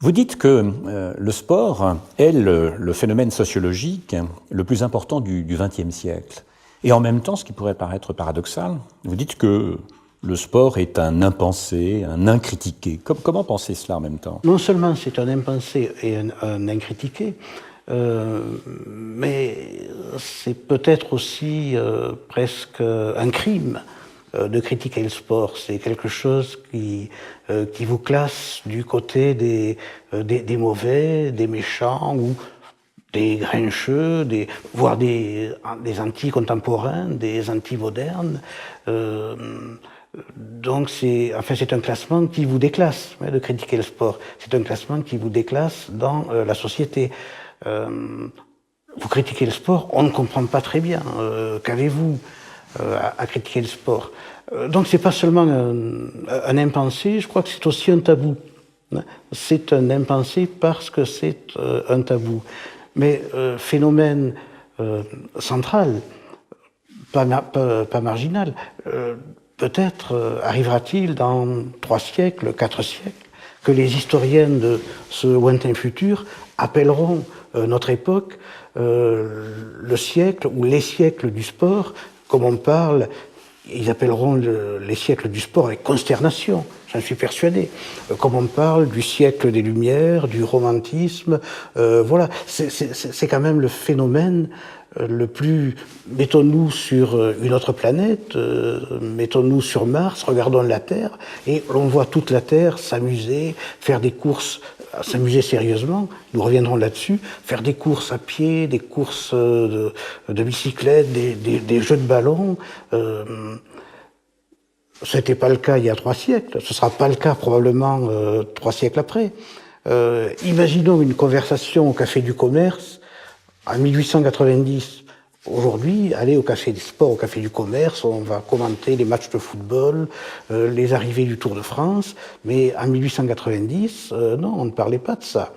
Vous dites que le sport est le phénomène sociologique le plus important du XXe siècle. Et en même temps, ce qui pourrait paraître paradoxal, vous dites que le sport est un impensé, un incritiqué. Comment penser cela en même temps? Non seulement c'est un impensé et un incritiqué, mais c'est peut-être aussi presque un crime de critiquer le sport. C'est quelque chose qui vous classe du côté des mauvais, des méchants ou des grincheux, voire des anti-contemporains, des anti-modernes. Donc c'est un classement qui vous déclasse, de critiquer le sport. C'est un classement qui vous déclasse dans la société. Vous critiquez le sport, on ne comprend pas très bien. Qu'avez-vous à critiquer le sport? Donc c'est pas seulement un impensé, je crois que c'est aussi un tabou. C'est un impensé parce que c'est un tabou. Mais phénomène central, pas marginal, peut-être arrivera-t-il dans 3 siècles, 4 siècles, que les historiens de ce lointain futur appelleront notre époque le siècle ou les siècles du sport, comme on parle, ils appelleront les siècles du sport avec consternation, j'en suis persuadé. Comme on parle du siècle des Lumières, du romantisme, voilà, c'est quand même le phénomène le plus... Mettons-nous sur une autre planète, mettons-nous sur Mars, regardons la Terre, et l'on voit toute la Terre s'amuser, faire des courses, s'amuser sérieusement, nous reviendrons là-dessus, faire des courses à pied, des courses de bicyclette, des jeux de ballon. C'était pas le cas il y a 3 siècles, ce sera pas le cas probablement 3 siècles après. Imaginons une conversation au Café du Commerce en 1890. Aujourd'hui, aller au Café des Sports, au Café du Commerce, on va commenter les matchs de football, les arrivées du Tour de France, mais en 1890, non, on ne parlait pas de ça.